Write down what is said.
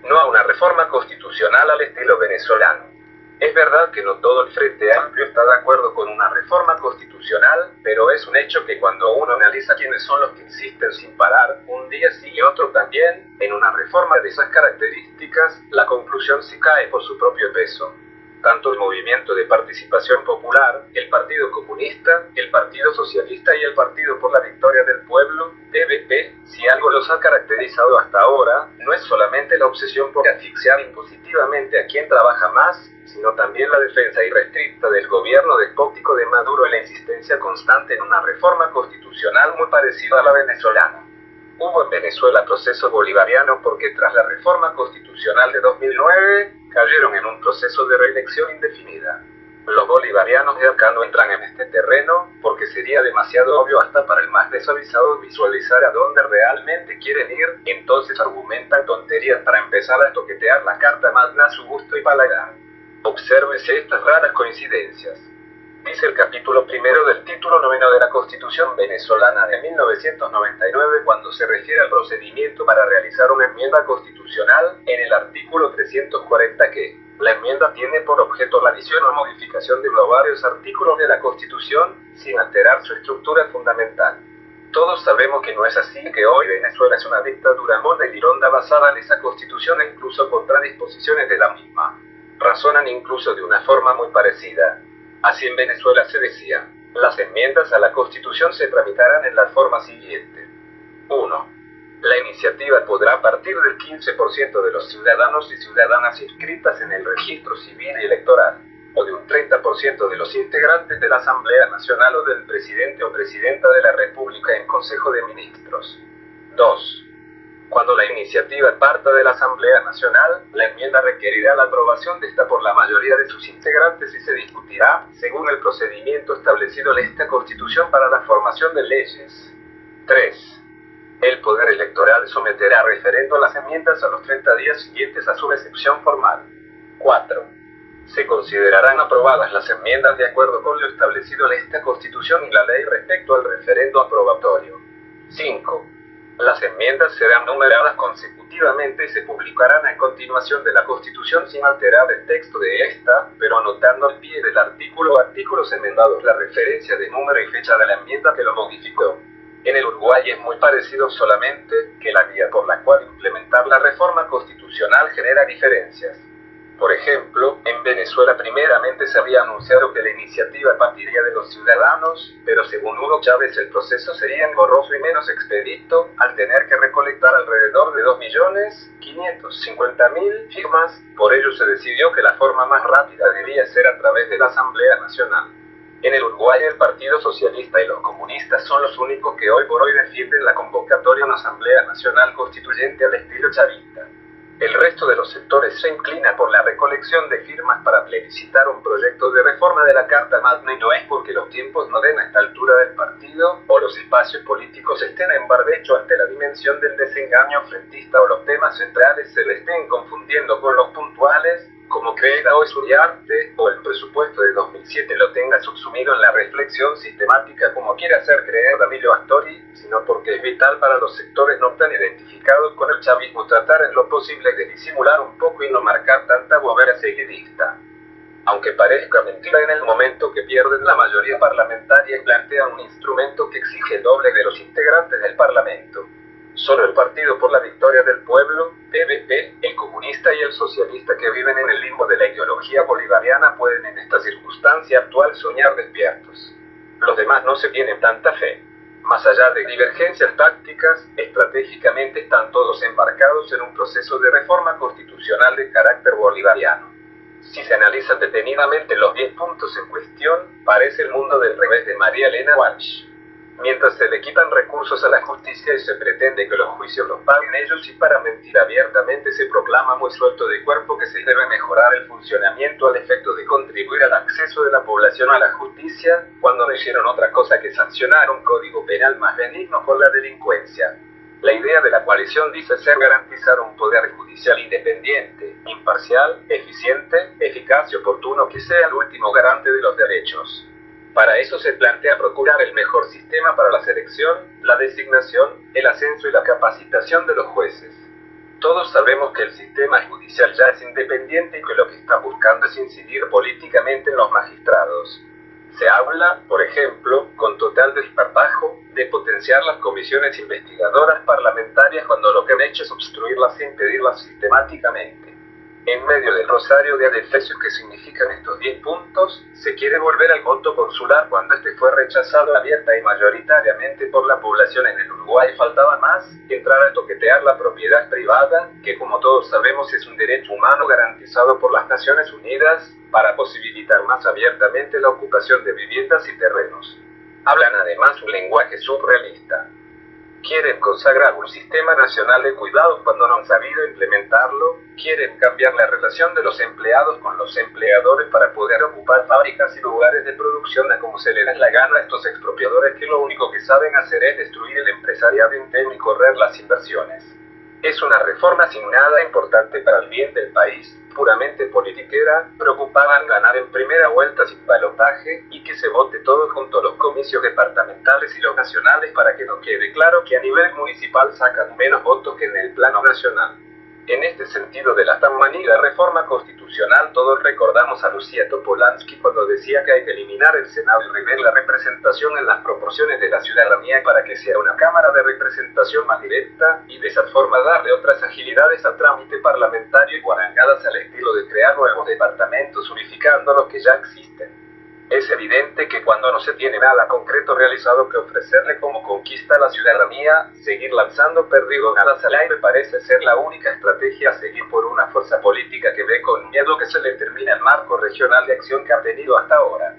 No a una reforma constitucional al estilo venezolano. Es verdad que no todo el Frente Amplio está de acuerdo con una reforma constitucional, pero es un hecho que cuando uno analiza quiénes son los que insisten sin parar, un día sí y otro también, en una reforma de esas características, la conclusión sí cae por su propio peso. Tanto el Movimiento de Participación Popular, el Partido Comunista, el Partido Socialista y el Partido por la Victoria del Pueblo, PVP, si algo los ha caracterizado hasta ahora, no es solamente la obsesión por asfixiar impositivamente a quien trabaja más, sino también la defensa irrestricta del gobierno despótico de Maduro y la insistencia constante en una reforma constitucional muy parecida a la venezolana. Hubo en Venezuela proceso bolivariano porque tras la reforma constitucional de 2009, cayeron en un proceso de reelección indefinida. Los bolivarianos de acá no entran en este terreno, porque sería demasiado obvio hasta para el más desavisado visualizar a dónde realmente quieren ir, entonces argumentan tonterías para empezar a toquetear la carta magna a su gusto y paladar. Obsérvese estas raras coincidencias. Dice el capítulo primero del título noveno de la Constitución venezolana de 1999 cuando se refiere al procedimiento para realizar una enmienda constitucional en el artículo 340 que la enmienda tiene por objeto la adición o modificación de varios artículos de la Constitución sin alterar su estructura fundamental. Todos sabemos que no es así, que hoy Venezuela es una dictadura mordelironda basada en esa Constitución e incluso contra disposiciones de la misma. Razonan incluso de una forma muy parecida. Así en Venezuela se decía, las enmiendas a la Constitución se tramitarán en la forma siguiente. 1. La iniciativa podrá partir del 15% de los ciudadanos y ciudadanas inscritas en el registro civil y electoral, o de un 30% de los integrantes de la Asamblea Nacional o del presidente o presidenta de la República en Consejo de Ministros. 2. Cuando la iniciativa parta de la Asamblea Nacional, la enmienda requerirá la aprobación de esta por la mayoría de sus integrantes y se discutirá, según el procedimiento establecido en esta Constitución para la formación de leyes. 3. El Poder Electoral someterá a referendo las enmiendas a los 30 días siguientes a su recepción formal. 4. Se considerarán aprobadas las enmiendas de acuerdo con lo establecido en esta Constitución y la ley respecto al referendo aprobatorio. 5. Las enmiendas serán numeradas consecutivamente y se publicarán a continuación de la Constitución sin alterar el texto de esta, pero anotando al pie del artículo o artículos enmendados la referencia de número y fecha de la enmienda que lo modificó. En el Uruguay es muy parecido, solamente que la vía por la cual implementar la reforma constitucional genera diferencias. Por ejemplo, en Venezuela primeramente se había anunciado que la iniciativa partiría de los ciudadanos, pero según Hugo Chávez el proceso sería engorroso y menos expedito, al tener que recolectar alrededor de 2.550.000 firmas, por ello se decidió que la forma más rápida debía ser a través de la Asamblea Nacional. En el Uruguay el Partido Socialista y los comunistas son los únicos que hoy por hoy defienden la convocatoria a una Asamblea Nacional Constituyente al estilo chavista. El resto de los sectores se inclina por la recolección de firmas para plebiscitar un proyecto de reforma de la Carta Magna y no es porque los tiempos no den a esta altura del partido o los espacios políticos estén en barbecho ante la dimensión del desengaño frentista o los temas centrales se le estén confundiendo con los puntuales, como creerá hoy Uriarte, o el presupuesto de 2007 lo tenga subsumido en la reflexión sistemática como quiere hacer creer Danilo Astori, sino porque es vital para los sectores no tan identificados con el chavismo tratar en lo posible de disimular un poco y no marcar tanta bobera seguidista. Aunque parezca mentira, en el momento que pierden la mayoría parlamentaria y plantean un instrumento que exige el doble de los integrantes del Parlamento. Solo el Partido por la Victoria del Pueblo, PVP, el comunista y el socialista que viven en el limbo de la ideología bolivariana pueden en esta circunstancia actual soñar despiertos. Los demás no se tienen tanta fe. Más allá de divergencias tácticas, estratégicamente están todos embarcados en un proceso de reforma constitucional de carácter bolivariano. Si se analizan detenidamente los 10 puntos en cuestión, parece el mundo del revés de María Elena Walsh. Mientras se le quitan recursos a la justicia y se pretende que los juicios los paguen ellos y para mentir abiertamente se proclama muy suelto de cuerpo que se debe mejorar el funcionamiento al efecto de contribuir al acceso de la población a la justicia, cuando no hicieron otra cosa que sancionar un código penal más benigno con la delincuencia. La idea de la coalición dice ser garantizar un poder judicial independiente, imparcial, eficiente, eficaz y oportuno que sea el último garante de los derechos. Para eso se plantea procurar el mejor sistema para la selección, la designación, el ascenso y la capacitación de los jueces. Todos sabemos que el sistema judicial ya es independiente y que lo que está buscando es incidir políticamente en los magistrados. Se habla, por ejemplo, con total desparpajo, de potenciar las comisiones investigadoras parlamentarias cuando lo que han hecho es obstruirlas e impedirlas sistemáticamente. En medio del rosario de adefesios que significan estos 10 puntos, se quiere volver al voto consular cuando este fue rechazado abierta y mayoritariamente por la población en el Uruguay. Faltaba más que entrar a toquetear la propiedad privada, que como todos sabemos es un derecho humano garantizado por las Naciones Unidas, para posibilitar más abiertamente la ocupación de viviendas y terrenos. Hablan además un lenguaje surrealista. Quieren consagrar un sistema nacional de cuidados cuando no han sabido implementarlo, quieren cambiar la relación de los empleados con los empleadores para poder ocupar fábricas y lugares de producción a como se les da la gana a estos expropiadores que lo único que saben hacer es destruir el empresariado entero y correr las inversiones. Es una reforma sin nada importante para el bien del país, puramente politiquera, preocupada en ganar en primera vuelta sin balotaje y que se vote todo junto a los comicios departamentales y los nacionales para que nos quede claro que a nivel municipal sacan menos votos que en el plano nacional. En este sentido de la tan manida reforma constitucional, todos recordamos a Lucía Topolansky cuando decía que hay que eliminar el Senado y rever la representación en las proporciones de la ciudadanía para que sea una cámara de representación más directa y de esa forma darle otras agilidades al trámite parlamentario y guarangadas al estilo de crear nuevos departamentos unificando los que ya existen. Es evidente que cuando no se tiene nada concreto realizado que ofrecerle como conquista a la ciudadanía, seguir lanzando perdigonadas al aire parece ser la única estrategia a seguir por una fuerza política que ve con miedo que se le termine el marco regional de acción que ha tenido hasta ahora.